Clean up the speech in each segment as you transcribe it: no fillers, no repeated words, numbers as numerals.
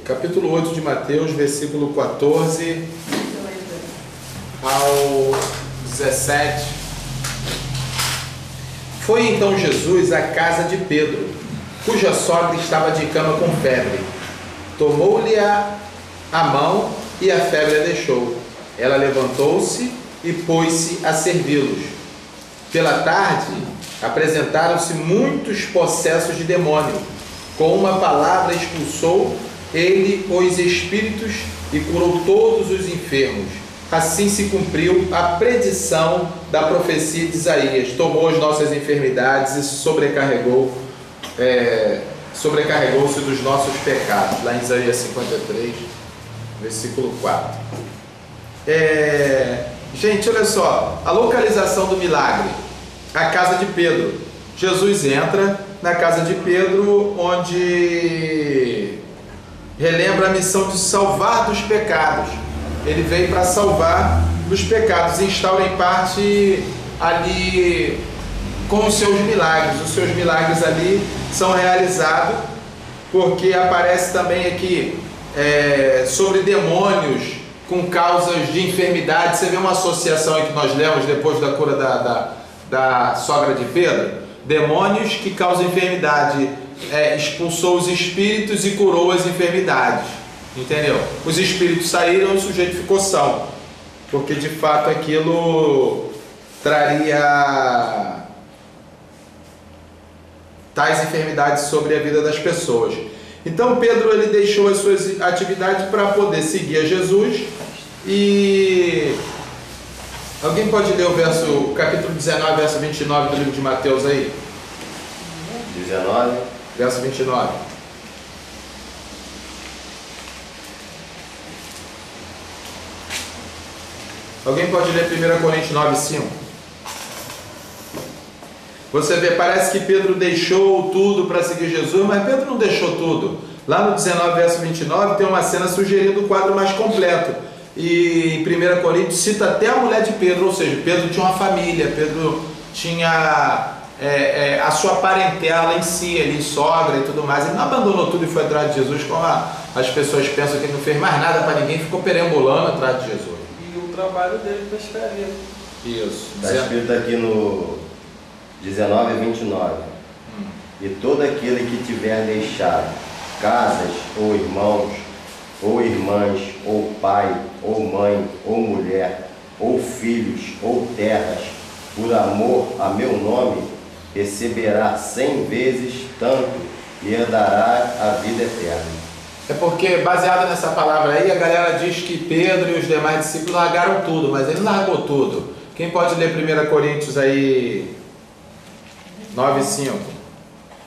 Capítulo 8 de Mateus, versículo 14 ao 17. Foi então Jesus à casa de Pedro, cuja sogra estava de cama com febre. Tomou-lhe a mão e a febre a deixou. Ela levantou-se e pôs-se a servi-los. Pela tarde, apresentaram-se muitos possessos de demônio. Com uma palavra expulsou ele os espíritos e curou todos os enfermos. Assim se cumpriu a predição da profecia de Isaías. Tomou as nossas enfermidades e sobrecarregou-se dos nossos pecados. Lá em Isaías 53, versículo 4. Gente, olha só, a localização do milagre, a casa de Pedro. Jesus entra na casa de Pedro, onde relembra a missão de salvar dos pecados. Ele veio para salvar dos pecados, instaura em parte ali com os seus milagres. Os seus milagres ali são realizados porque aparece também aqui sobre demônios com causas de enfermidade. Você vê uma associação aí que nós lemos depois da cura da sogra de Pedro? Demônios que causam enfermidade, expulsou os espíritos e curou as enfermidades, entendeu? Os espíritos saíram e o sujeito ficou são, porque de fato aquilo traria tais enfermidades sobre a vida das pessoas. Então Pedro, ele deixou as suas atividades para poder seguir a Jesus. E alguém pode ler o capítulo 19, verso 29 do livro de Mateus aí? 19, verso 29. Alguém pode ler 1 Coríntios 9, 5? Você vê, parece que Pedro deixou tudo para seguir Jesus, mas Pedro não deixou tudo. Lá no 19, verso 29, tem uma cena sugerindo o quadro mais completo. E em 1 Coríntios cita até a mulher de Pedro, ou seja, Pedro tinha uma família, Pedro tinha a sua parentela em si, ali, sogra e tudo mais. Ele não abandonou tudo e foi atrás de Jesus, como as pessoas pensam que ele não fez mais nada para ninguém, ficou perambulando atrás de Jesus. E o trabalho dele pescaria. Isso. está escrito aqui no 19 e 29. E todo aquele que tiver deixado casas, ou irmãos, ou irmãs, ou pai, ou mãe, ou mulher, ou filhos, ou terras, por amor a meu nome, receberá 100 vezes tanto e herdará a vida eterna. É porque, baseado nessa palavra aí, a galera diz que Pedro e os demais discípulos largaram tudo, mas ele largou tudo. Quem pode ler 1 Coríntios aí 9:5?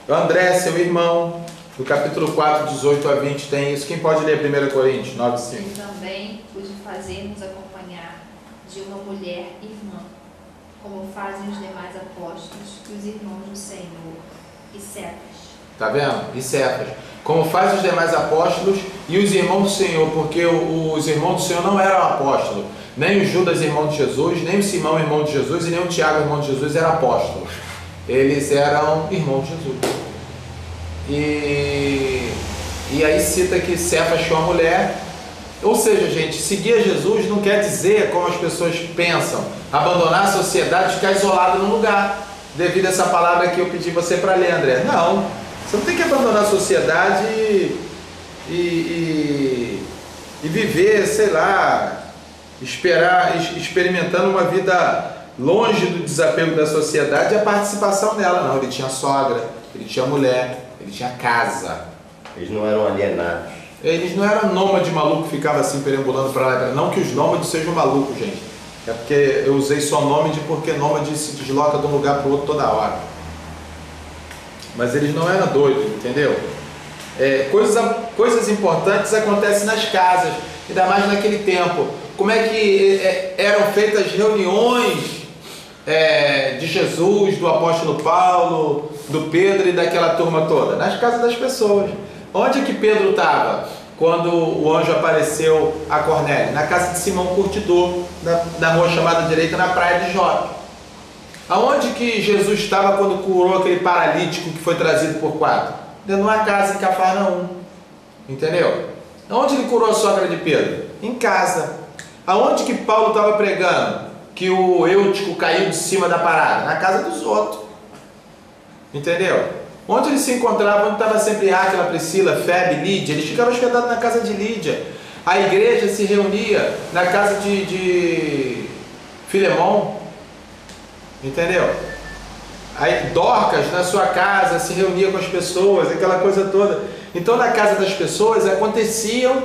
André, seu irmão, no capítulo 4, 18 a 20 tem isso. Quem pode ler 1 Coríntios 9:5? E também os fazemos acompanhar de uma mulher irmã, como fazem os demais apóstolos e os irmãos do Senhor e Cefas. Tá vendo? E Cefas. Como faz os demais apóstolos e os irmãos do Senhor, porque os irmãos do Senhor não eram apóstolos. Nem o Judas, irmão de Jesus, nem o Simão, irmão de Jesus, e nem o Tiago, irmão de Jesus, eram apóstolos. Eles eram irmãos de Jesus. E aí cita que Cefas tinha uma mulher. Ou seja, gente, seguir a Jesus não quer dizer, como as pessoas pensam, abandonar a sociedade e ficar isolado num lugar, devido a essa palavra que eu pedi você para ler, André. Não, você não tem que abandonar a sociedade e viver, sei lá, experimentando uma vida longe do desapego da sociedade e a participação nela. Não, ele tinha sogra, ele tinha mulher, ele tinha casa. Eles não eram alienados. Eles não eram nômade maluco que ficava assim perambulando para lá. Não que os nômades sejam malucos, gente. É porque eu usei só nômade porque nômade se desloca de um lugar para o outro toda hora. Mas eles não eram doidos, entendeu? Coisas importantes acontecem nas casas, ainda mais naquele tempo. Como é que eram feitas reuniões de Jesus, do apóstolo Paulo, do Pedro e daquela turma toda? Nas casas das pessoas. Onde que Pedro estava quando o anjo apareceu a Cornélio? Na casa de Simão Curtidor, na rua chamada direita, na praia de Jope. Aonde que Jesus estava quando curou aquele paralítico que foi trazido por 4? Dentro de uma casa em Cafarnaum. Entendeu? Onde ele curou a sogra de Pedro? Em casa. Aonde que Paulo estava pregando que o Eutico caiu de cima da parada? Na casa dos outros. Entendeu? Onde ele se encontrava, onde estava sempre Áquila, Priscila, Febe, Lídia, ele ficava hospedado na casa de Lídia. A igreja se reunia na casa de Filemão. Entendeu? Aí Dorcas na sua casa se reunia com as pessoas, aquela coisa toda. Então na casa das pessoas aconteciam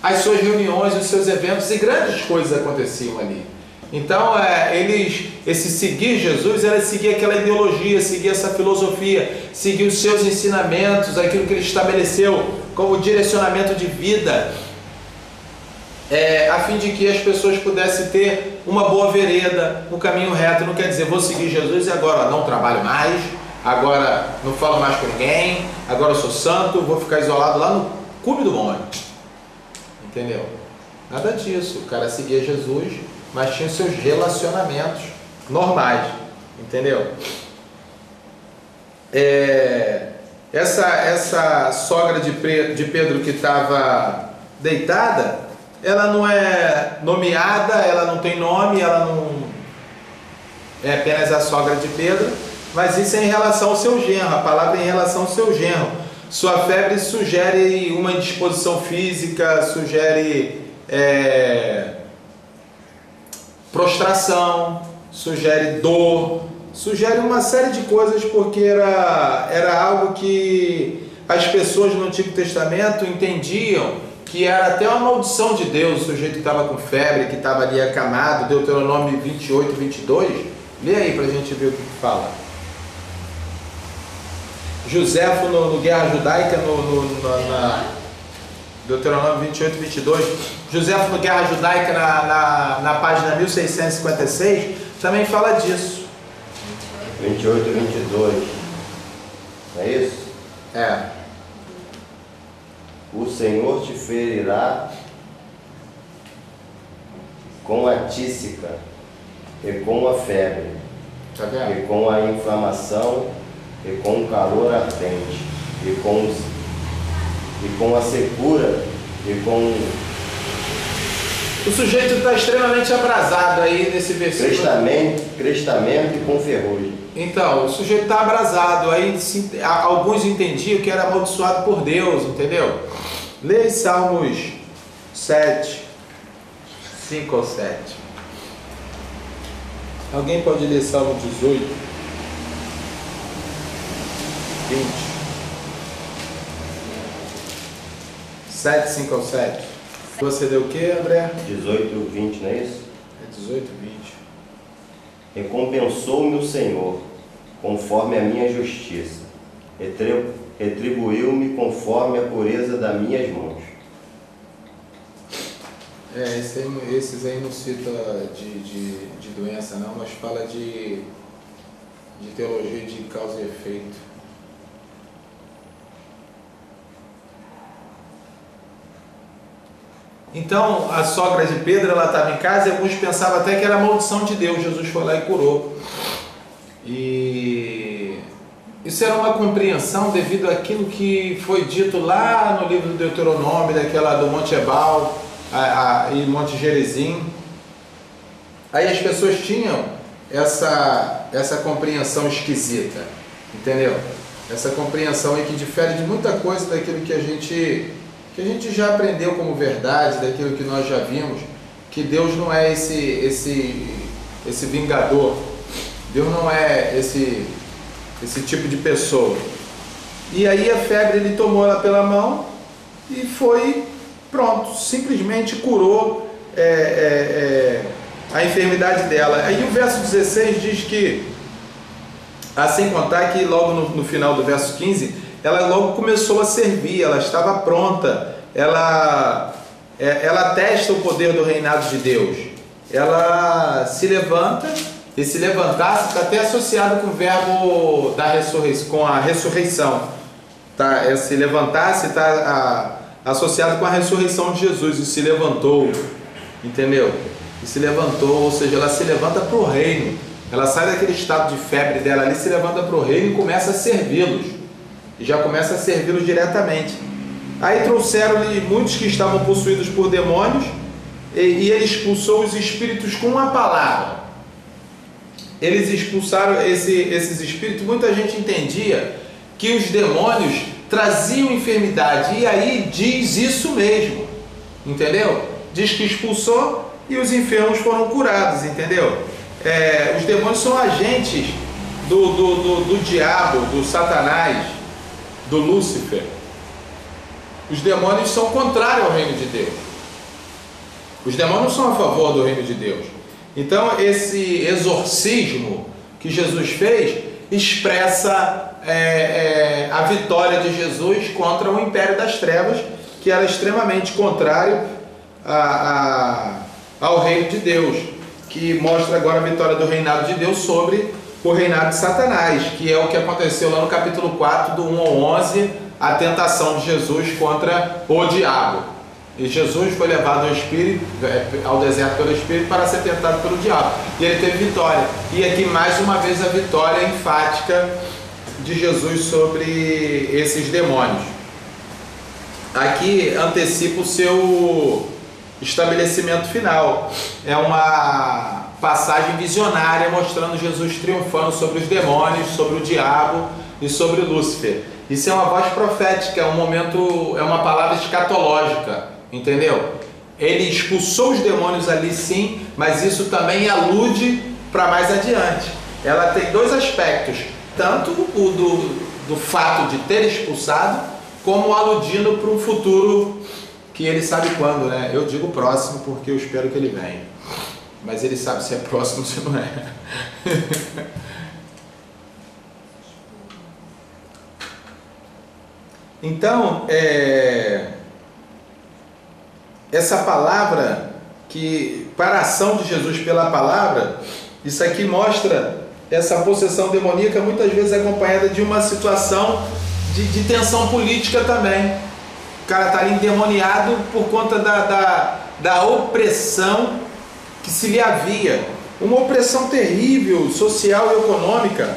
as suas reuniões, os seus eventos, e grandes coisas aconteciam ali. Então esse seguir Jesus era seguir aquela ideologia, seguir essa filosofia, seguir os seus ensinamentos, aquilo que ele estabeleceu como direcionamento de vida, a fim de que as pessoas pudessem ter uma boa vereda, um caminho reto. Não quer dizer, vou seguir Jesus e agora não trabalho mais, agora não falo mais com ninguém, agora eu sou santo, vou ficar isolado lá no cume do monte. Entendeu? Nada disso. O cara seguia Jesus, mas tinha seus relacionamentos normais. Entendeu? Essa sogra de Pedro que estava deitada, ela não é nomeada, ela não tem nome, ela não é apenas a sogra de Pedro, mas isso é em relação ao seu genro. A palavra é em relação ao seu genro. Sua febre sugere uma indisposição física, sugere prostração, sugere dor, sugere uma série de coisas, porque era algo que as pessoas no Antigo Testamento entendiam que era até uma maldição de Deus. O sujeito que estava com febre, que estava ali acamado, Deuteronômio 28, 22, lê aí para a gente ver o que fala. Joséfo no Guerra Judaica, na Deuteronômio 28, 22, Joséfo no Guerra Judaica na página 1656, também fala disso. 28, 22, não é isso? O Senhor te ferirá com a tísica e com a febre, Tá vendo? e com a inflamação, e com o calor ardente, e com a secura, e com o sujeito está extremamente abrasado aí nesse versículo. crestamento e com ferrugem. Então, o sujeito está abrasado. Aí alguns entendiam que era amaldiçoado por Deus, entendeu? Lê Salmos 7, 5 ou 7. Alguém pode ler Salmo 18, 20, 7, 5 ou 7. Você deu o que, André? 18, 20, não é isso? É 18, 20. Recompensou-me o Senhor, conforme a minha justiça, retribuiu-me conforme a pureza das minhas mãos. Esses aí não cita de doença não, mas fala de teologia de causa e efeito. Então, a sogra de Pedro, ela estava em casa e alguns pensavam até que era maldição de Deus. Jesus foi lá e curou. E isso era uma compreensão devido àquilo que foi dito lá no livro do Deuteronômio, do Monte Ebal e Monte Gerizim. Aí as pessoas tinham essa compreensão esquisita, entendeu? Essa compreensão aí que difere de muita coisa daquilo que a gente já aprendeu como verdade, daquilo que nós já vimos, que Deus não é esse vingador, Deus não é esse tipo de pessoa. E aí a febre, ele tomou ela pela mão e foi, pronto, simplesmente curou a enfermidade dela. Aí o verso 16 diz que, sem contar que logo no final do verso 15, ela logo começou a servir, ela estava pronta, ela testa o poder do reinado de Deus. Ela se levanta, e se levantar está até associado com o verbo da ressurreição, com a ressurreição. Tá? Se levantar-se está associado com a ressurreição de Jesus, e se levantou, entendeu? E se levantou, ou seja, ela se levanta para o reino, ela sai daquele estado de febre dela ali, se levanta para o reino e começa a servi-los. E já começa a servi-los diretamente. Aí trouxeram-lhe muitos que estavam possuídos por demônios, e ele expulsou os espíritos com uma palavra. Eles expulsaram esses espíritos. Muita gente entendia que os demônios traziam enfermidade, e aí diz isso mesmo, entendeu? Diz que expulsou e os enfermos foram curados, entendeu? Os demônios são agentes do diabo, do Satanás, do Lúcifer. Os demônios são contrários ao reino de Deus. Os demônios são a favor do reino de Deus. Então esse exorcismo que Jesus fez expressa a vitória de Jesus contra o império das trevas, que era extremamente contrário ao reino de Deus, que mostra agora a vitória do reinado de Deus sobre o reinado de Satanás, que é o que aconteceu lá no capítulo 4, do 1 ao 11, a tentação de Jesus contra o diabo. E Jesus foi levado ao deserto pelo Espírito para ser tentado pelo diabo, e ele teve vitória. E aqui mais uma vez a vitória enfática de Jesus sobre esses demônios. Aqui antecipa o seu estabelecimento final. É uma passagem visionária mostrando Jesus triunfando sobre os demônios, sobre o diabo e sobre Lúcifer. Isso é uma voz profética, é um momento, é uma palavra escatológica, entendeu? Ele expulsou os demônios ali sim, mas isso também alude para mais adiante. Ela tem dois aspectos, tanto o do fato de ter expulsado, como aludindo para um futuro que ele sabe quando, né? Eu digo próximo porque eu espero que ele venha, mas ele sabe se é próximo ou se não é. Então, essa palavra, que para a ação de Jesus pela palavra, isso aqui mostra essa possessão demoníaca muitas vezes acompanhada de uma situação de tensão política também. O cara está ali endemoniado por conta da opressão que se lhe havia, uma opressão terrível, social e econômica.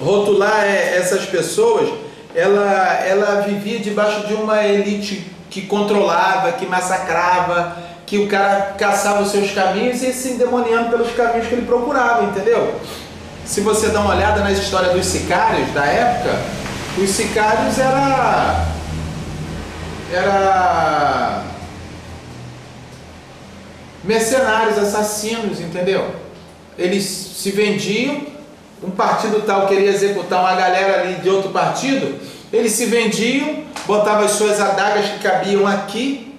Rotular essas pessoas, ela vivia debaixo de uma elite que controlava, que massacrava, que o cara caçava os seus caminhos e ia se endemoniando pelos caminhos que ele procurava, entendeu? Se você dá uma olhada na história dos sicários da época, os sicários era mercenários, assassinos, entendeu? Eles se vendiam, um partido tal queria executar uma galera ali de outro partido, eles se vendiam, botavam as suas adagas que cabiam aqui,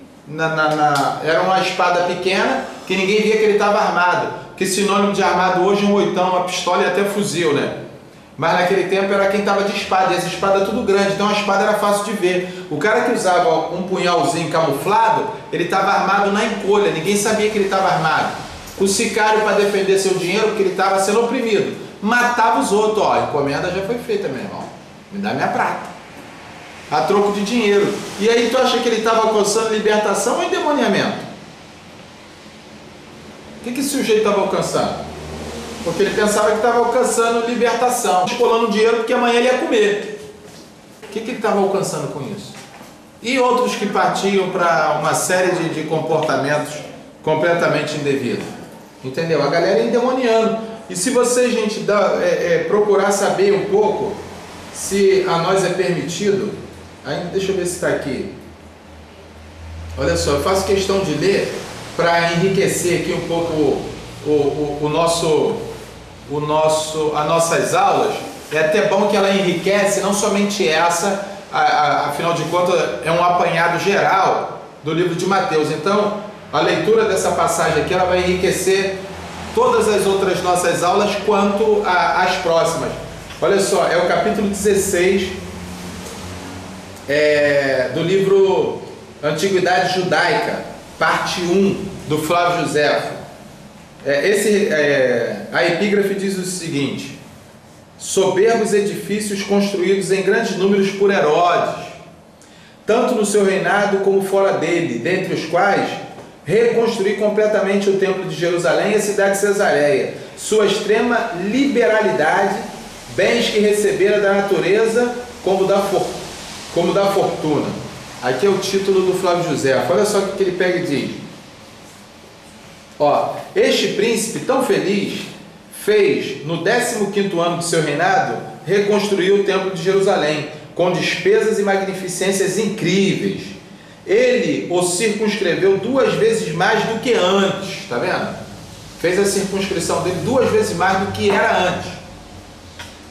era uma espada pequena, que ninguém via que ele estava armado, porque sinônimo de armado hoje é um oitão, uma pistola e até fuzil, né? Mas naquele tempo era quem estava de espada, e essa espada é tudo grande, então a espada era fácil de ver. O cara que usava um punhalzinho camuflado, ele estava armado na encolha, ninguém sabia que ele estava armado. O sicário, para defender seu dinheiro, porque ele estava sendo oprimido, matava os outros. Ó, a encomenda já foi feita, meu irmão, me dá minha prata, a troco de dinheiro. E aí tu acha que ele estava alcançando libertação ou endemoniamento? O que esse sujeito estava alcançando? Porque ele pensava que estava alcançando libertação, escolando dinheiro porque amanhã ele ia comer. O que ele estava alcançando com isso? E outros que partiam para uma série de comportamentos completamente indevidos. Entendeu? A galera é endemoniando. E se você, gente, procurar saber um pouco se a nós é permitido, aí, deixa eu ver se está aqui. Olha só, eu faço questão de ler para enriquecer aqui um pouco as nossas aulas. É até bom que ela enriquece, não somente essa, afinal de contas é um apanhado geral do livro de Mateus. Então a leitura dessa passagem aqui ela vai enriquecer todas as outras nossas aulas quanto às próximas. Olha só, é o capítulo 16 do livro Antiguidade Judaica, parte 1, do Flávio Josefo. A epígrafe diz o seguinte: soberbos edifícios construídos em grandes números por Herodes, tanto no seu reinado como fora dele, dentre os quais reconstruir completamente o templo de Jerusalém e a cidade de Cesareia, sua extrema liberalidade, bens que recebera da natureza como da como da fortuna. Aqui é o título do Flávio José. Olha só o que ele pega e diz. Ó, este príncipe tão feliz fez, no 15º ano de seu reinado, reconstruir o templo de Jerusalém, com despesas e magnificências incríveis. Ele o circunscreveu 2 vezes mais do que antes, tá vendo? Fez a circunscrição dele 2 vezes mais do que era antes.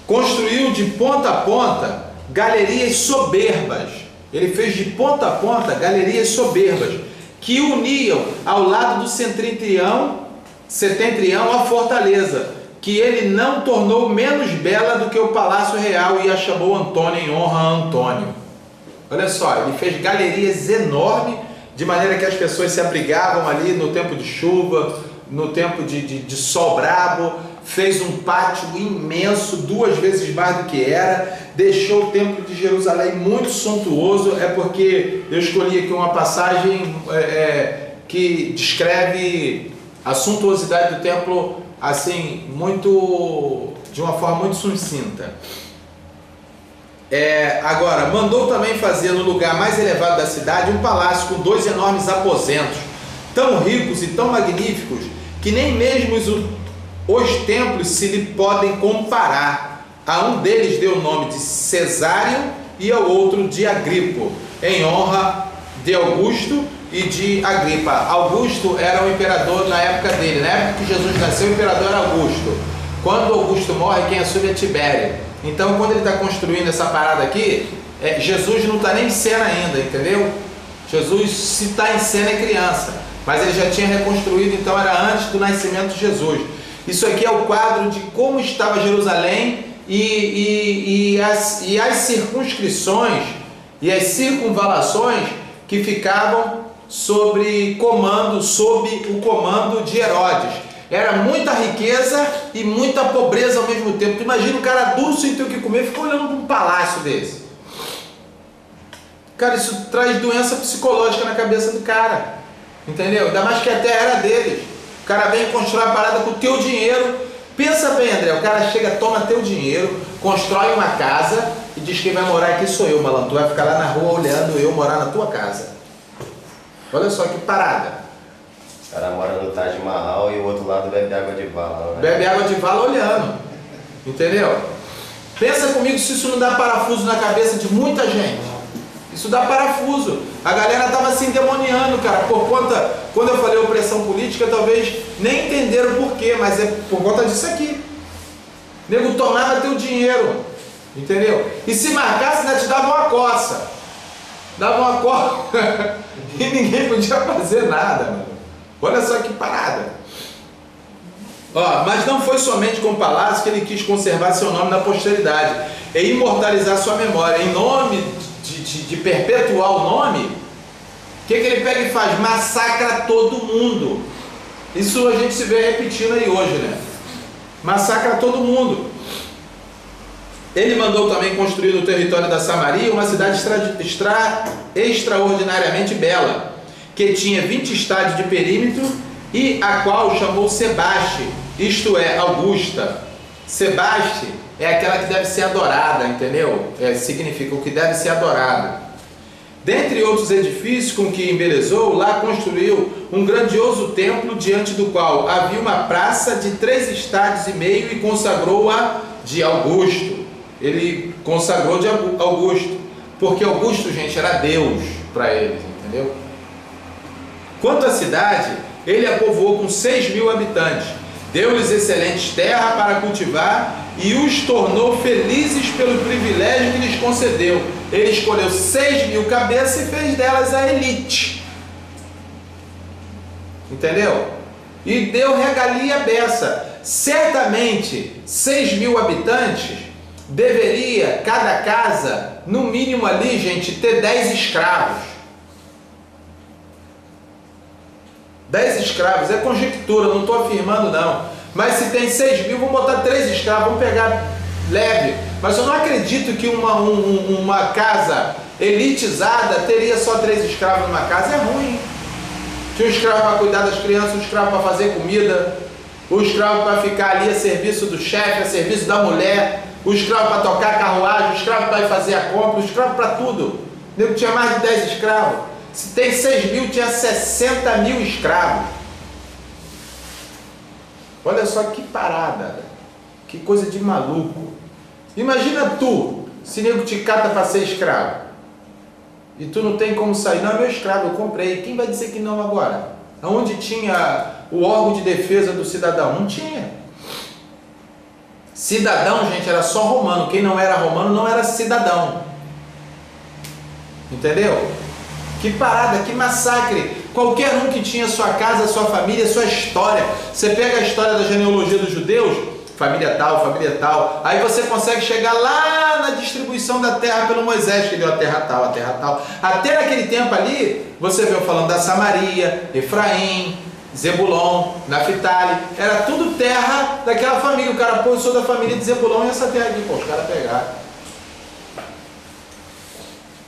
Construiu de ponta a ponta galerias soberbas. Ele fez de ponta a ponta galerias soberbas, que uniam ao lado do setentrião a fortaleza, que ele não tornou menos bela do que o palácio real e a chamou Antônio em honra a Antônio. Olha só, ele fez galerias enormes, de maneira que as pessoas se abrigavam ali no tempo de chuva, no tempo de sol brabo. Fez um pátio imenso, 2 vezes mais do que era, deixou o templo de Jerusalém muito suntuoso. É porque eu escolhi aqui uma passagem que descreve a suntuosidade do templo assim, de uma forma muito sucinta. Agora, mandou também fazer no lugar mais elevado da cidade um palácio com 2 enormes aposentos, tão ricos e tão magníficos, que nem mesmo os templos se lhe podem comparar. A um deles deu o nome de Cesário e ao outro de Agripo, em honra de Augusto e de Agripa. Augusto era o imperador na época dele. Na época que Jesus nasceu, o imperador era Augusto. Quando Augusto morre, quem assume é Tibério. Então, quando ele está construindo essa parada aqui, Jesus não está nem em cena ainda, entendeu? Jesus, se está em cena, é criança. Mas ele já tinha reconstruído, então era antes do nascimento de Jesus. Isso aqui é o quadro de como estava Jerusalém e as circunscrições e as circunvalações que ficavam sob o comando de Herodes. Era muita riqueza e muita pobreza ao mesmo tempo. Tu imagina o cara duro sem ter o que comer, fica olhando para um palácio desse. Cara, isso traz doença psicológica na cabeça do cara, entendeu? Ainda mais que a terra era deles. O cara vem constrói a parada com o teu dinheiro. Pensa bem, André, o cara chega, toma teu dinheiro, constrói uma casa e diz que quem vai morar aqui sou eu, malandro. Tu vai ficar lá na rua olhando eu morar na tua casa. Olha só que parada. O cara mora no Taj Mahal e o outro lado bebe água de vala, né? Bebe água de vala olhando. Entendeu? Pensa comigo se isso não dá parafuso na cabeça de muita gente. Isso dá parafuso. A galera estava se endemoniando, cara, por conta... Quando eu falei opressão política, talvez nem entenderam por quê, mas é por conta disso aqui. O nego tomava teu dinheiro, entendeu? E se marcasse, ainda te dava uma coça. Dava uma coça e ninguém podia fazer nada, mano. Olha só que parada. Ó, mas não foi somente com o palácio que ele quis conservar seu nome na posteridade e imortalizar sua memória. Em nome de perpetuar o nome, o que ele pega e faz? Massacra todo mundo. Isso a gente se vê repetindo aí hoje, né? Massacra todo mundo. Ele mandou também construir no território da Samaria uma cidade extraordinariamente bela, que tinha 20 estádios de perímetro e a qual chamou Sebaste, isto é, Augusta. Sebaste é aquela que deve ser adorada, entendeu? Significa o que deve ser adorado. Dentre outros edifícios com que embelezou, lá construiu um grandioso templo, diante do qual havia uma praça de 3 estádios e meio e consagrou-a de Augusto. Ele consagrou de Augusto, porque Augusto, gente, era Deus para eles, entendeu? Quanto à cidade, ele a povoou com 6.000 habitantes, deu-lhes excelentes terras para cultivar e os tornou felizes pelo privilégio que lhes concedeu. Ele escolheu 6.000 cabeças e fez delas a elite, entendeu? E deu regalia beça. Certamente 6.000 habitantes deveria, cada casa, no mínimo ali, gente, ter 10 escravos. 10 escravos, é conjectura, não estou afirmando não. Mas se tem 6.000, vamos botar 3 escravos, vamos pegar leve. Mas eu não acredito que uma casa elitizada teria só 3 escravos numa casa, é ruim. Tinha um escravo para cuidar das crianças, um escravo para fazer comida, um escravo para ficar ali a serviço do chefe, a serviço da mulher. o escravo para tocar a carruagem, o escravo para ir fazer a compra, o escravo para tudo. O nego tinha mais de 10 escravos. Se tem 6 mil, tinha 60 mil escravos. Olha só que parada, que coisa de maluco. Imagina tu, se nego te cata para ser escravo, e tu não tem como sair. Não, é meu escravo, eu comprei. Quem vai dizer que não agora? Aonde tinha o órgão de defesa do cidadão? Não tinha. Cidadão, gente, era só romano. Quem não era romano não era cidadão. Entendeu? Que parada, que massacre. Qualquer um que tinha sua casa, sua família, sua história. Você pega a história da genealogia dos judeus, família tal, aí você consegue chegar lá na distribuição da terra pelo Moisés, que deu a terra tal. Até naquele tempo ali, você veio falando da Samaria, Efraim, Zebulon, Naftali, era tudo terra daquela família. O cara, pô, eu sou da família de Zebulon e essa terra aqui, pô, os caras pegaram.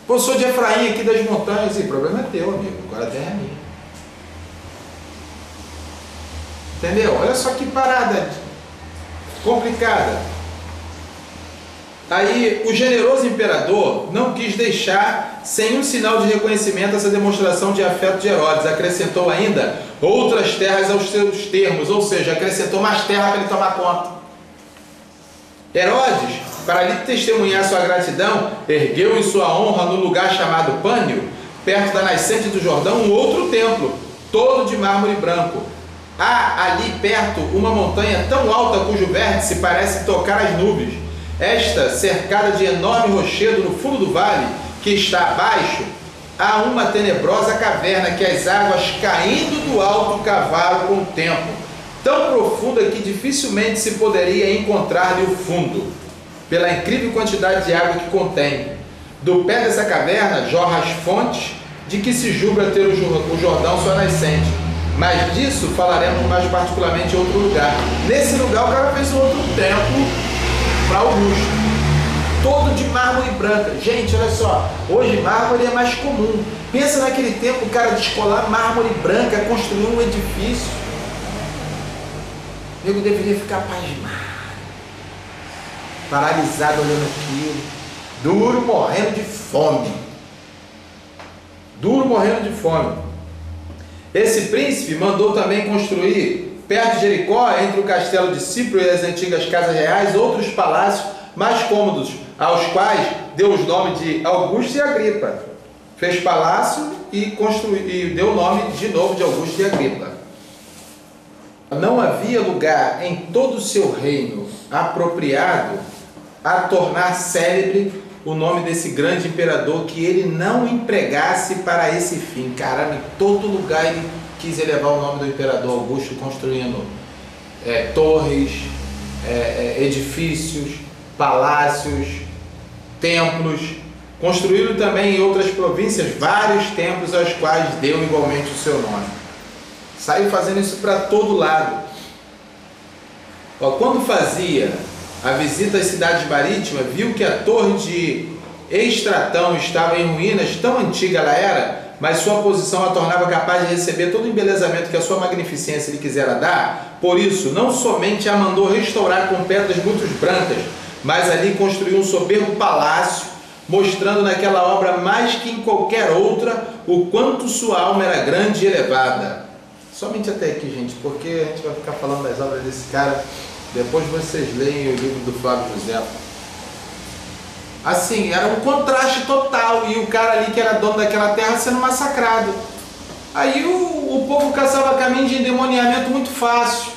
Pô, eu sou de Efraim aqui das montanhas, e o problema é teu, amigo, agora a terra é minha. Entendeu? Olha só que parada complicada. Aí o generoso imperador não quis deixar sem um sinal de reconhecimento essa demonstração de afeto de Herodes. Acrescentou ainda outras terras aos seus termos, ou seja, acrescentou mais terra para ele tomar conta. Herodes, para lhe testemunhar sua gratidão, ergueu em sua honra no lugar chamado Pânio, perto da nascente do Jordão, um outro templo, todo de mármore branco. Há ali perto uma montanha tão alta cujo vértice parece tocar as nuvens. Esta, cercada de enorme rochedo no fundo do vale, que está abaixo, há uma tenebrosa caverna que as águas caindo do alto cavaram com o tempo, tão profunda que dificilmente se poderia encontrar-lhe o fundo, pela incrível quantidade de água que contém. Do pé dessa caverna jorram as fontes de que se julga ter o Jordão sua nascente. Mas disso falaremos mais particularmente em outro lugar. Nesse lugar o cara fez um outro templo para Augusto, todo de mármore branca. Gente, olha só, hoje mármore é mais comum. Pensa naquele tempo o cara descolar mármore branca, construir um edifício. O nego deveria ficar pasmado, paralisado olhando aquilo, duro, morrendo de fome. Duro, morrendo de fome. Esse príncipe mandou também construir, perto de Jericó, entre o castelo de Cipro e as antigas casas reais, outros palácios mais cômodos, aos quais deu os nomes de Augusto e Agripa. Fez palácio e deu o nome de novo de Augusto e Agripa. Não havia lugar em todo o seu reino apropriado a tornar célebre o nome desse grande imperador que ele não empregasse para esse fim. Caramba, em todo lugar ele quis elevar o nome do imperador Augusto, construindo torres, edifícios, palácios, templos. Construíram também em outras províncias vários templos aos quais deu igualmente o seu nome. Saiu fazendo isso para todo lado. Quando fazia a visita às cidades marítimas, viu que a torre de Estratão estava em ruínas, tão antiga ela era, mas sua posição a tornava capaz de receber todo o embelezamento que a sua magnificência lhe quisera dar. Por isso, não somente a mandou restaurar com pedras muito brancas, mas ali construiu um soberbo palácio, mostrando naquela obra mais que em qualquer outra o quanto sua alma era grande e elevada. Somente até aqui, gente, porque a gente vai ficar falando das obras desse cara. Depois vocês leem o livro do Flávio José. Assim, era um contraste total. E o cara ali que era dono daquela terra sendo massacrado. Aí o povo caçava caminho de endemoniamento muito fácil.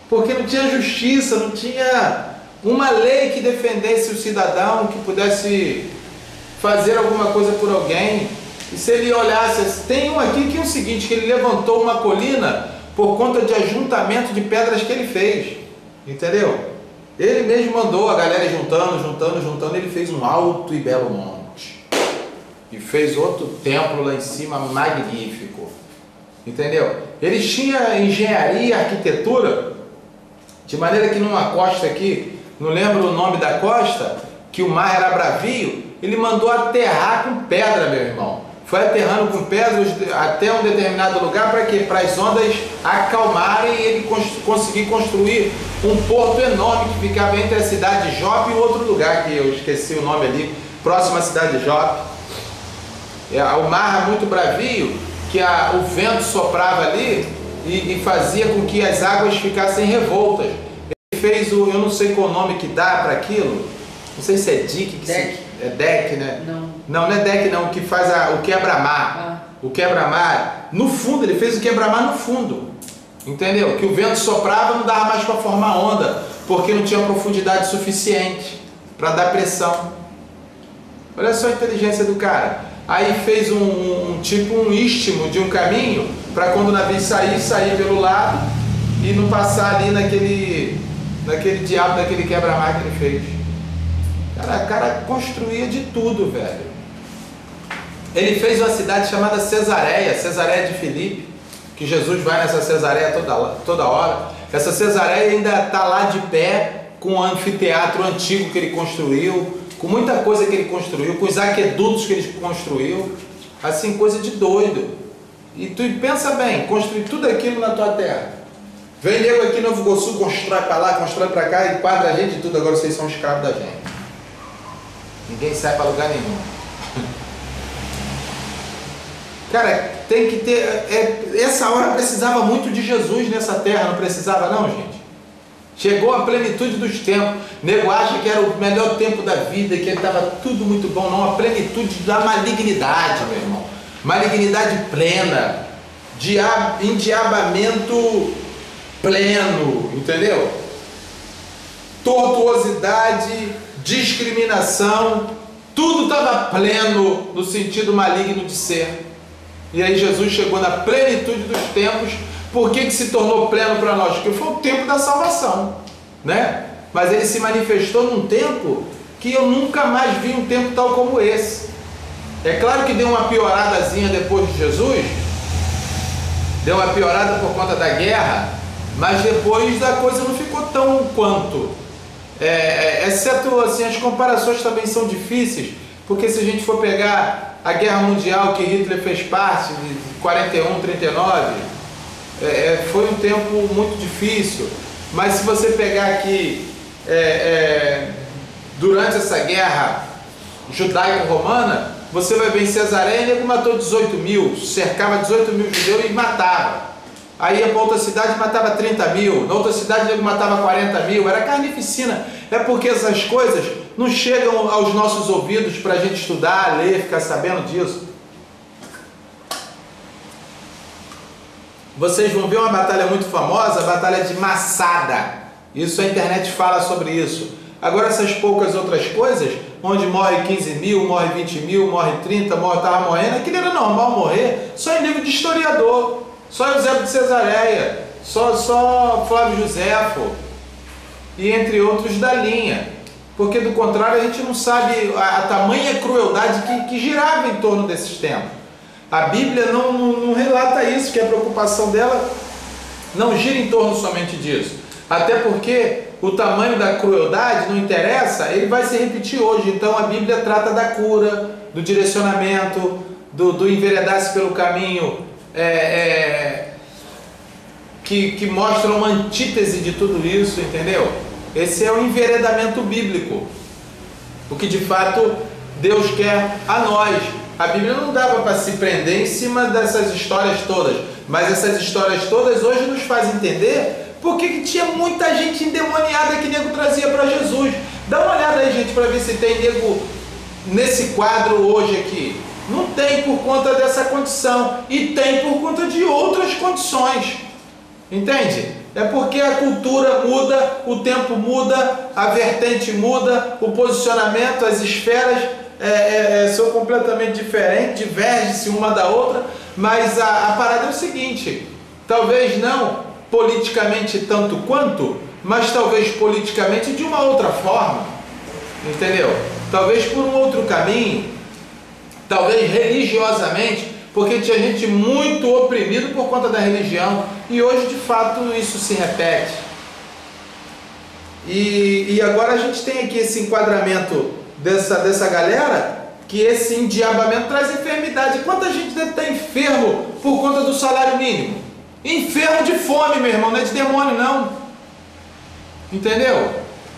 Porque não tinha justiça, não tinha uma lei que defendesse o cidadão, que pudesse fazer alguma coisa por alguém. E se ele olhasse... Tem um aqui que é o seguinte, que ele levantou uma colina por conta de ajuntamento de pedras que ele fez. Entendeu? Ele mesmo mandou a galera juntando, ele fez um alto e belo monte. E fez outro templo lá em cima, magnífico. Entendeu? Eles tinham engenharia e arquitetura, de maneira que numa costa aqui, não lembro o nome da costa, que o mar era bravio, ele mandou aterrar com pedra, meu irmão. foi aterrando com pedras até um determinado lugar, para quê? Para as ondas acalmarem e ele conseguir construir um porto enorme que ficava entre a cidade de Jope e outro lugar, que eu esqueci o nome ali, próximo à cidade de Jope. O mar é muito bravio, que o vento soprava ali e fazia com que as águas ficassem revoltas. Ele fez eu não sei qual nome que dá para aquilo, não sei se é deck, é deck, né? Não é deck não, que faz o quebra-mar. O quebra-mar, no fundo, ele fez o quebra-mar no fundo, entendeu? Que o vento soprava, não dava mais para formar onda, porque não tinha profundidade suficiente para dar pressão. Olha só a inteligência do cara. Aí fez tipo um istmo de um caminho, para quando o navio sair pelo lado e não passar ali naquele diabo daquele quebra-mar que ele fez. O cara construía de tudo, velho. Ele fez uma cidade chamada Cesareia de Filipe, que Jesus vai nessa Cesareia toda hora. Essa Cesareia ainda está lá de pé, com o anfiteatro antigo que ele construiu, com muita coisa que ele construiu, com os aquedutos que ele construiu, assim, coisa de doido. E tu pensa bem, construir tudo aquilo na tua terra. Vem nego aqui no Novo Iguaçu, constrói para lá, constrói para cá, enquadra a gente de tudo, agora vocês são escravos da gente. Ninguém sai para lugar nenhum. Cara, tem que ter... essa hora precisava muito de Jesus nessa terra, não precisava não, gente? Chegou a plenitude dos tempos. Nego acha que era o melhor tempo da vida, que estava tudo muito bom. Não, a plenitude da malignidade, meu irmão. Malignidade plena. Endiabamento pleno, entendeu? Tortuosidade, discriminação, tudo estava pleno no sentido maligno de ser. E aí Jesus chegou na plenitude dos tempos. Por que se tornou pleno para nós? Porque foi o tempo da salvação, né? Mas ele se manifestou num tempo que eu nunca mais vi um tempo tal como esse. É claro que deu uma pioradazinha depois de Jesus, deu uma piorada por conta da guerra, mas depois a coisa não ficou tão quanto. Exceto assim, as comparações também são difíceis, porque se a gente for pegar a guerra mundial que Hitler fez parte, de 41, 39, foi um tempo muito difícil. Mas se você pegar aqui, durante essa guerra judaico-romana, você vai ver em Cesareia, ele matou 18 mil, cercava 18 mil judeus e matava. Aí ia para outra cidade e matava 30 mil, na outra cidade ele matava 40 mil, era carnificina. É porque essas coisas não chegam aos nossos ouvidos para a gente estudar, ler, ficar sabendo disso. Vocês vão ver uma batalha muito famosa, a batalha de Massada. Isso a internet fala sobre isso. Agora essas poucas outras coisas, onde morre 15 mil, morre 20 mil, morre 30, estava morrendo, aquilo era normal morrer, só em nível de historiador. Só Eusébio de Cesareia, só Flávio Josefo, e entre outros da linha. Porque do contrário a gente não sabe a tamanha crueldade que girava em torno desses tempos. A Bíblia não relata isso, que a preocupação dela não gira em torno somente disso. Até porque o tamanho da crueldade não interessa, ele vai se repetir hoje. Então a Bíblia trata da cura, do direcionamento, do enveredar-se pelo caminho que mostra uma antítese de tudo isso, entendeu? Esse é o enveredamento bíblico, o que de fato Deus quer a nós. A Bíblia não dava para se prender em cima dessas histórias todas, mas essas histórias todas hoje nos fazem entender porque que tinha muita gente endemoniada que nego trazia para Jesus. Dá uma olhada aí, gente, para ver se tem nego nesse quadro hoje aqui. Não tem por conta dessa condição, e tem por conta de outras condições, entende? É porque a cultura muda, o tempo muda, a vertente muda, o posicionamento, as esferas são completamente diferentes, divergem-se uma da outra, mas a parada é o seguinte: talvez não politicamente tanto quanto, mas talvez politicamente de uma outra forma, entendeu? Talvez por um outro caminho. Talvez religiosamente, porque tinha gente muito oprimida por conta da religião, e hoje de fato isso se repete. E agora a gente tem aqui esse enquadramento dessa galera que esse endiabamento traz enfermidade. Quanta gente deve estar enfermo por conta do salário mínimo? Enfermo de fome, meu irmão, não é de demônio, não. Entendeu?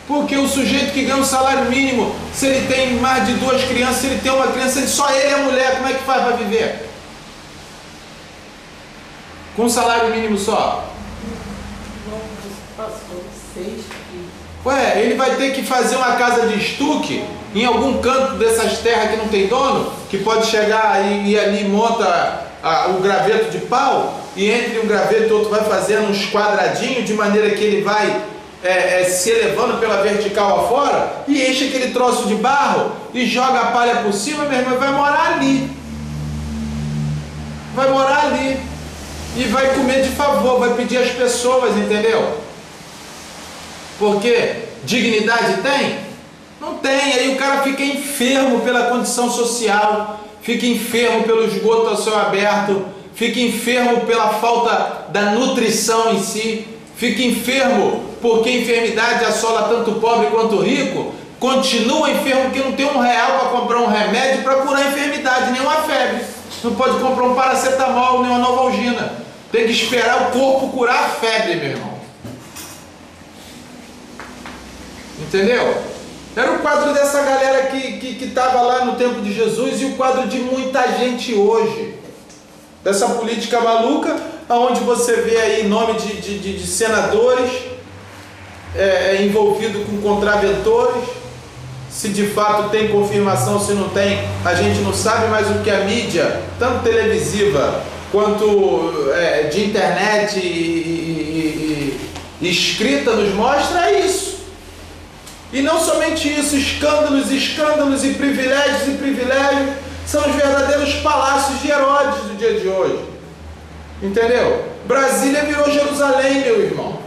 Porque o sujeito que ganha um salário mínimo, se ele tem mais de 2 crianças, se ele tem uma criança, só ele e a mulher, como é que faz para viver? Com um salário mínimo só? Passou 6 quilos. Ué, ele vai ter que fazer uma casa de estuque em algum canto dessas terras que não tem dono, que pode chegar e ali monta o graveto de pau, e entre um graveto e outro vai fazendo uns quadradinhos, de maneira que ele vai se elevando pela vertical afora, e enche aquele troço de barro e joga a palha por cima, meu irmão, vai morar ali. Vai morar ali. E vai comer de favor, vai pedir às pessoas, entendeu? Porque dignidade tem? Não tem. Aí o cara fica enfermo pela condição social, fica enfermo pelo esgoto a céu aberto, fica enfermo pela falta da nutrição em si, fica enfermo porque a enfermidade assola tanto o pobre quanto o rico, continua enfermo porque não tem R$1 para comprar um remédio para curar a enfermidade, nem uma febre. Não pode comprar um paracetamol, nem uma Novalgina. Tem que esperar o corpo curar a febre, meu irmão. Entendeu? Era o quadro dessa galera que estava lá no tempo de Jesus e o quadro de muita gente hoje. Dessa política maluca, onde você vê aí nome de senadores envolvido com contraventores. Se de fato tem confirmação, se não tem, a gente não sabe, mas o que a mídia, tanto televisiva quanto de internet e escrita nos mostra, é isso. E não somente isso, escândalos e privilégios são os verdadeiros palácios de Herodes do dia de hoje. Entendeu? Brasília virou Jerusalém, meu irmão.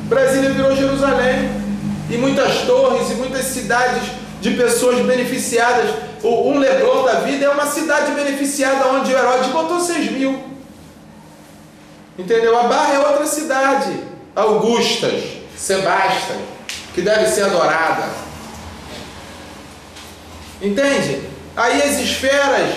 Brasília virou Jerusalém. E muitas torres e muitas cidades de pessoas beneficiadas. Um Leblon da vida é uma cidade beneficiada onde o Herodes botou 6.000. Entendeu? A Barra é outra cidade. Augustas, Sebastas, que deve ser adorada. Entende? Aí as esferas,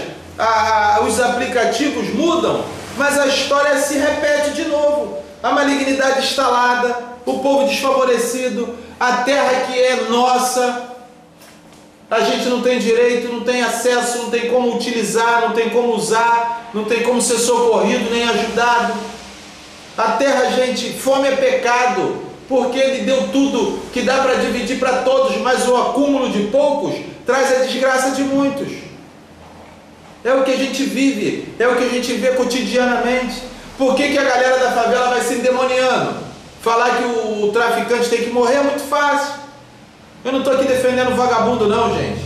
os aplicativos mudam, mas a história se repete de novo. A malignidade instalada, o povo desfavorecido, a terra que é nossa, a gente não tem direito, não tem acesso, não tem como utilizar, não tem como usar, não tem como ser socorrido nem ajudado. A terra, gente, fome é pecado, porque Ele deu tudo que dá para dividir para todos, mas o acúmulo de poucos traz a desgraça de muitos. É o que a gente vive, é o que a gente vê cotidianamente. Por que a galera da favela vai se endemoniando? Falar que o traficante tem que morrer é muito fácil. Eu não estou aqui defendendo o vagabundo não, gente.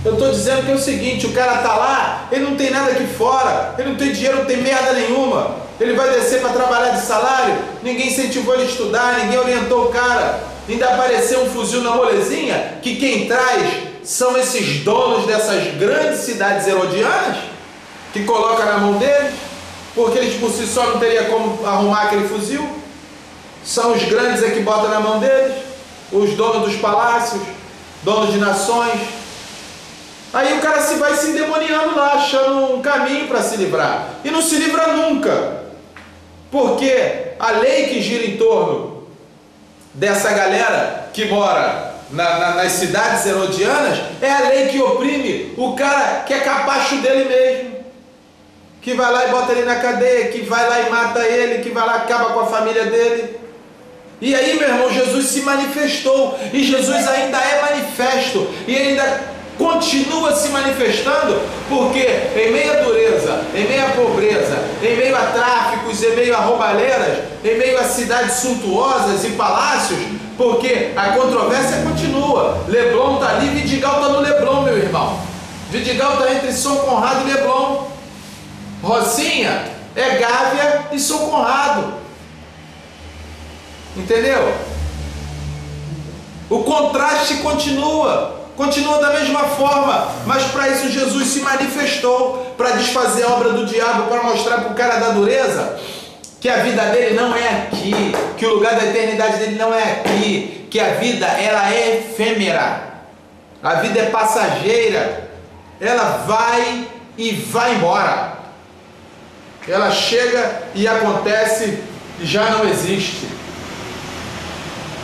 Eu estou dizendo que é o seguinte, o cara está lá, ele não tem nada aqui fora, ele não tem dinheiro, não tem merda nenhuma. Ele vai descer para trabalhar de salário, ninguém incentivou ele a estudar, ninguém orientou o cara. Ainda apareceu um fuzil na molezinha, que quem traz são esses donos dessas grandes cidades herodianas, que colocam na mão deles, porque eles por si só não teriam como arrumar aquele fuzil. São os grandes que botam na mão deles, os donos dos palácios, donos de nações. Aí o cara vai se endemoniando lá, achando um caminho para se livrar. E não se livra nunca. Porque a lei que gira em torno dessa galera que mora nas cidades herodianas é a lei que oprime o cara que é capacho dele mesmo. Que vai lá e bota ele na cadeia, que vai lá e mata ele, que vai lá e acaba com a família dele. E aí, meu irmão, Jesus se manifestou, e Jesus ainda é manifesto, e ele ainda continua se manifestando, porque em meio à dureza, em meio à pobreza, em meio a tráficos, em meio a roubalheiras, em meio a cidades suntuosas e palácios, porque a controvérsia continua. Leblon está ali, Vidigal está no Leblon, meu irmão. Vidigal está entre São Conrado e Leblon. Rocinha é Gávea e São Conrado. Entendeu? O contraste continua da mesma forma, mas para isso Jesus se manifestou, para desfazer a obra do diabo, para mostrar para o cara da dureza que a vida dele não é aqui, que o lugar da eternidade dele não é aqui, que a vida ela é efêmera. A vida é passageira, ela vai e vai embora. Ela chega e acontece e já não existe.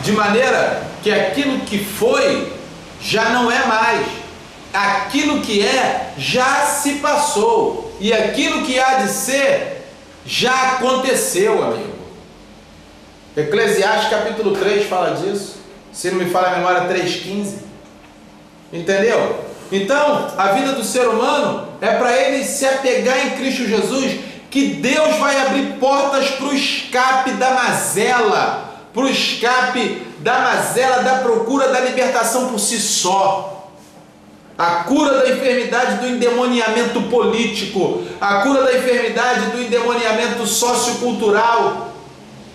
De maneira que aquilo que foi já não é mais. Aquilo que é já se passou. E aquilo que há de ser já aconteceu, amigo. Eclesiastes capítulo 3 fala disso. Se não me falha a memória, 3,15. Entendeu? Então, a vida do ser humano é para ele se apegar em Cristo Jesus, que Deus vai abrir portas para o escape da mazela, para o escape da mazela, da procura da libertação por si só. A cura da enfermidade do endemoniamento político, a cura da enfermidade do endemoniamento sociocultural,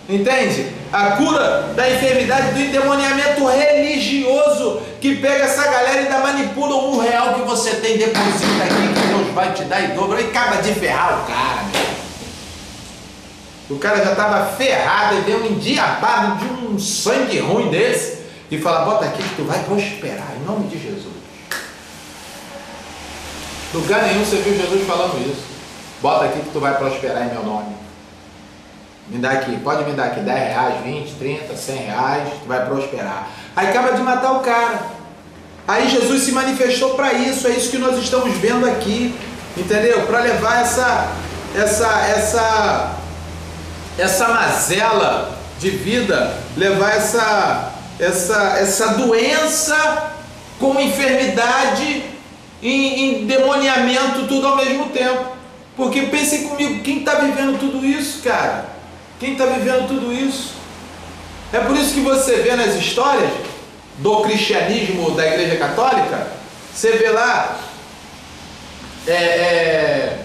entende? A cura da enfermidade do endemoniamento religioso, que pega essa galera e ainda manipula R$1 que você tem, deposita aqui que Deus vai te dar e dobra, e acaba de ferrar o cara, meu. O cara já estava ferrado e deu um endiabado de um sangue ruim desse e fala: bota aqui que tu vai prosperar, em nome de Jesus. Lugar nenhum você viu Jesus falando isso. Bota aqui que tu vai prosperar em meu nome. Me dá aqui, pode me dar aqui R$10, 20, 30, R$100, tu vai prosperar. Aí acaba de matar o cara. Aí Jesus se manifestou para isso, é isso que nós estamos vendo aqui, entendeu? Para levar essa mazela de vida, levar essa doença com enfermidade e endemoniamento, tudo ao mesmo tempo. Porque pensem comigo, quem está vivendo tudo isso, cara? Quem está vivendo tudo isso? É por isso que você vê nas histórias do cristianismo da Igreja Católica, você vê lá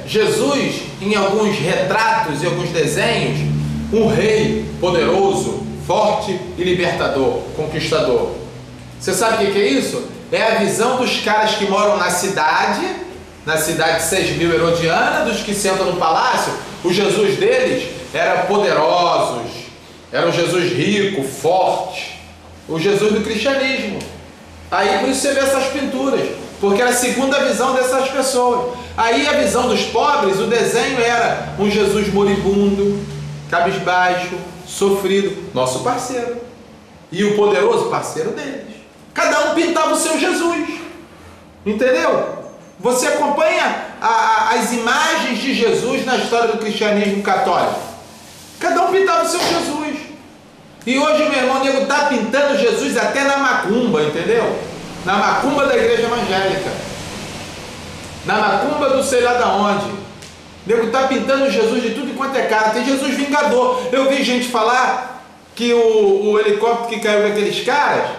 Jesus em alguns retratos e alguns desenhos, um rei poderoso, forte e libertador, conquistador. Você sabe o que é isso? É a visão dos caras que moram na cidade de 6.000 herodiana, dos que sentam no palácio. O Jesus deles era poderosos, era um Jesus rico, forte, o Jesus do cristianismo. Aí por isso você vê essas pinturas, porque era a segunda visão dessas pessoas. Aí a visão dos pobres, o desenho era um Jesus moribundo, cabisbaixo, sofrido, nosso parceiro, e o poderoso parceiro deles. Cada um pintava o seu Jesus, entendeu? Você acompanha as imagens de Jesus na história do cristianismo católico. Cada um pintava o seu Jesus. E hoje, meu irmão, o nego está pintando Jesus até na macumba, entendeu? Na macumba da igreja evangélica, na macumba do sei lá da onde. O nego está pintando Jesus de tudo enquanto é cara. Tem Jesus vingador. Eu vi gente falar que o helicóptero que caiu com aqueles caras,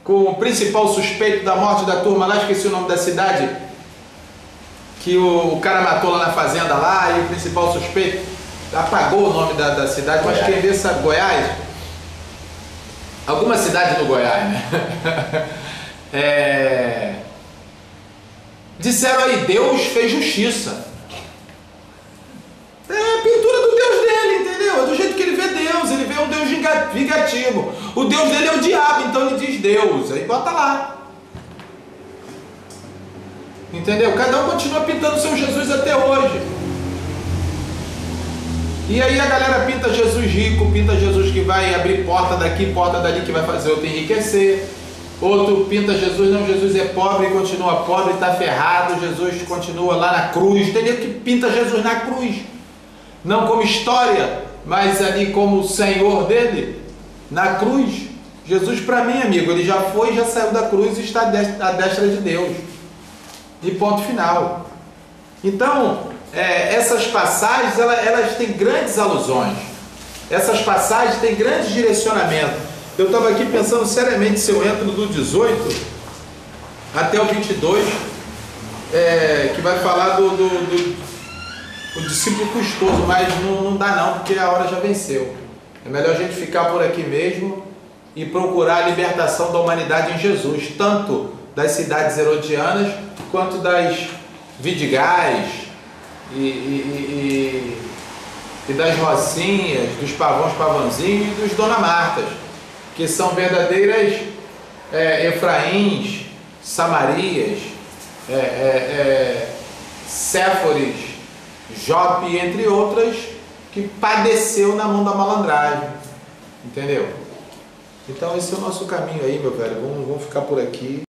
com o principal suspeito da morte da turma lá, esqueci o nome da cidade, que o cara matou lá na fazenda lá, e o principal suspeito apagou o nome da cidade, mas quem vê sabe, Goiás, alguma cidade no Goiás, né? Disseram aí, Deus fez justiça. É a pintura do Deus dele, entendeu? É do jeito que ele vê Deus, ele vê um Deus vingativo. O Deus dele é o diabo, então ele diz Deus, aí bota lá. Entendeu? Cada um continua pintando seu Jesus até hoje. E aí a galera pinta Jesus rico, pinta Jesus que vai abrir porta daqui, porta dali, que vai fazer outro enriquecer. Outro pinta Jesus, não, Jesus é pobre e continua pobre, está ferrado, Jesus continua lá na cruz. Entendeu? Que pinta Jesus na cruz. Não como história, mas ali como o Senhor dele, na cruz. Jesus, para mim, amigo, ele já foi, já saiu da cruz e está à destra de Deus. E ponto final. Então, essas passagens, elas têm grandes alusões. Essas passagens têm grandes direcionamentos. Eu estava aqui pensando seriamente se eu entro do 18 até o 22, que vai falar do discípulo custoso, mas não dá não, porque a hora já venceu. É melhor a gente ficar por aqui mesmo e procurar a libertação da humanidade em Jesus, tanto das cidades herodianas, quanto das vidigais e das rocinhas, dos pavãozinhos e dos Dona Martas, que são verdadeiras Efraíns, Samarias, Séforis, Jope, entre outras, que padeceu na mão da malandragem, entendeu? Então esse é o nosso caminho aí, meu velho, vamos ficar por aqui.